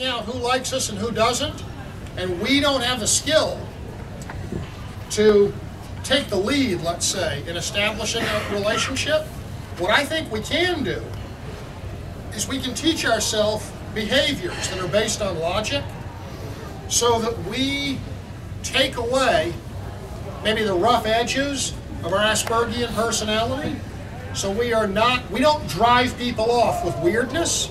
out who likes us and who doesn't, and we don't have the skill to take the lead, let's say, in establishing a relationship, what I think we can do is we can teach ourselves behaviors that are based on logic so that we take away maybe the rough edges of our Aspergian personality, so we don't drive people off with weirdness.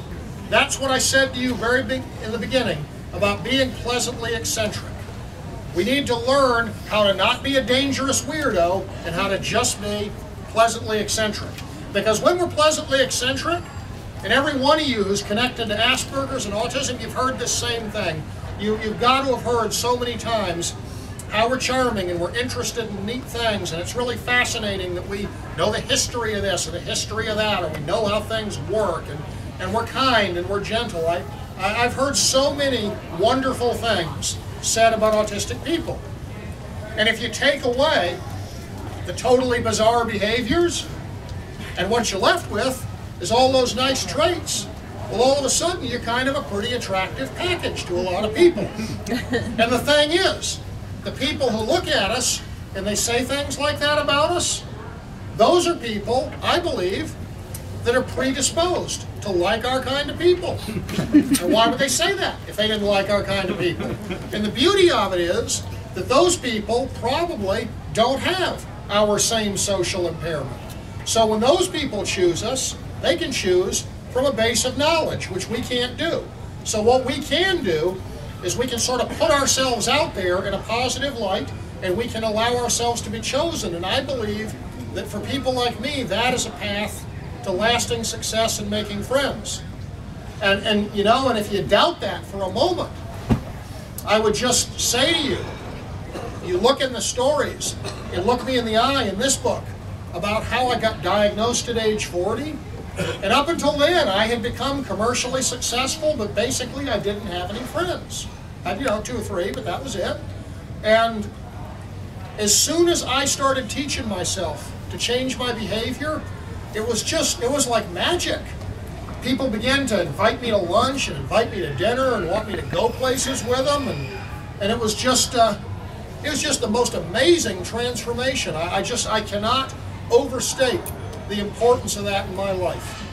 That's what I said to you very big in the beginning about being pleasantly eccentric. We need to learn how to not be a dangerous weirdo and how to just be pleasantly eccentric. Because when we're pleasantly eccentric, and every one of you who's connected to Asperger's and autism, you've heard this same thing. You've got to have heard so many times how we're charming and we're interested in neat things, and it's really fascinating that we know the history of this and the history of that, and we know how things work, and we're kind and we're gentle. I've heard so many wonderful things said about autistic people. And if you take away the totally bizarre behaviors, and what you're left with is all those nice traits, well, all of a sudden you're kind of a pretty attractive package to a lot of people. And the thing is, the people who look at us and they say things like that about us, those are people, I believe, that are predisposed to like our kind of people. And why would they say that if they didn't like our kind of people? And the beauty of it is that those people probably don't have our same social impairment. So when those people choose us, they can choose from a base of knowledge, which we can't do. So what we can do is we can sort of put ourselves out there in a positive light, and we can allow ourselves to be chosen. And I believe that for people like me, that is a path to lasting success and making friends. And you know, and if you doubt that for a moment, I would just say to you, you look in the stories, and look me in the eye in this book about how I got diagnosed at age 40. And up until then, I had become commercially successful, but basically I didn't have any friends. I had, 2 or 3, but that was it. And as soon as I started teaching myself to change my behavior, it was like magic. People began to invite me to lunch and invite me to dinner and want me to go places with them, and it was just the most amazing transformation. I cannot overstate the importance of that in my life.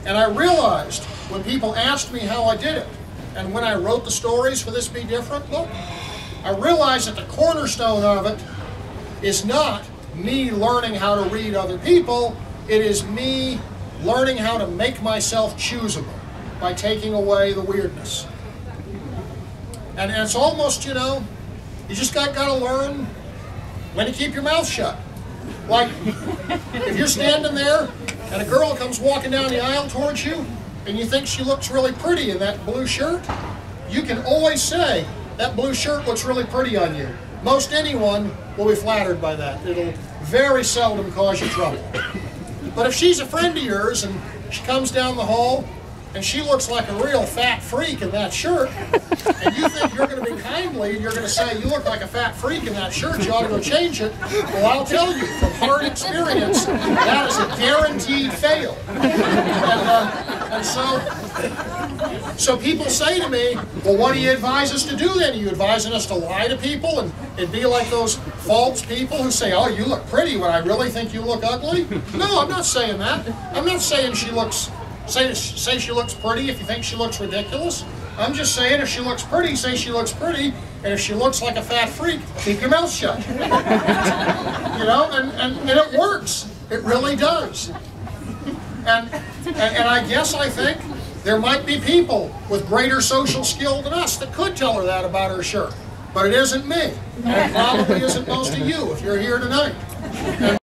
And I realized when people asked me how I did it, and when I wrote the stories for This Be Different book, I realized that the cornerstone of it is not me learning how to read other people, it is me learning how to make myself choosable by taking away the weirdness. And it's almost, you just got to learn when to keep your mouth shut. Like, if you're standing there and a girl comes walking down the aisle towards you and you think she looks really pretty in that blue shirt, you can always say, that blue shirt looks really pretty on you. Most anyone will be flattered by that. It'll very seldom cause you trouble. But if she's a friend of yours and she comes down the hall and she looks like a real fat freak in that shirt, and you think you're going to be kindly and you're going to say, you look like a fat freak in that shirt, you ought to go change it, well, I'll tell you from hard experience, that is a guaranteed fail. And so people say to me, well, what do you advise us to do then? Are you advising us to lie to people and be like those false people who say, oh, you look pretty when I really think you look ugly? No, I'm not saying that. I'm not saying say she looks pretty if you think she looks ridiculous. I'm just saying if she looks pretty, say she looks pretty, and if she looks like a fat freak, keep your mouth shut. And it works. It really does. And I think there might be people with greater social skill than us that could tell her that about her shirt. But it isn't me. And it probably isn't most of you if you're here tonight.